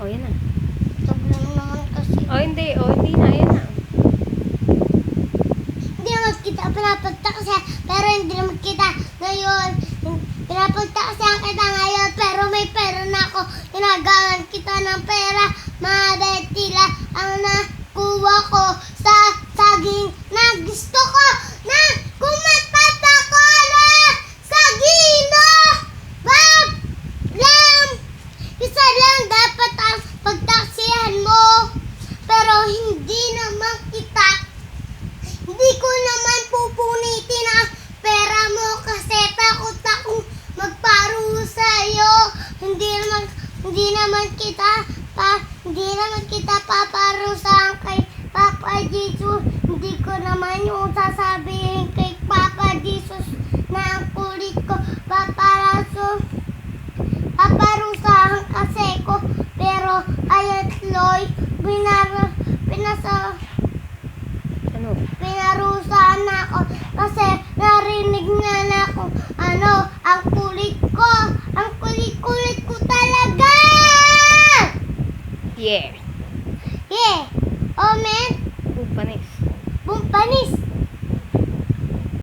O, yan na. Sobrang naman kasi. O, hindi. O, hindi na. Yan na. Hindi naman kita pinapagta kasi, pero hindi naman kita ngayon. Pinapagta kasi ang kita ngayon, pero may pera na ako. Ginagawan kita ng pera. Mga betila ang nakuha ko sa saging na gusto ko na kumatat ako na saging no! Bab! Lam! Isa lang dapat ang pagtaksihan mo. Pero hindi naman kita. Hindi ko naman pupunitin ang pera mo kasi takot akong magparusa sa'yo. Hindi naman kita paparusahan kay Papa Jesus. Hindi ko naman yung sasabihin kay Papa Jesus na ang kulit ko paparusahan kasi ko. Pero ayat Loy, Ano? pinarusahan na ako kasi narinig nga na ako ang kulit ko. Ang kulit ko talaga! Yeah. Yeah! Oh, man! Panis. Bumpanis!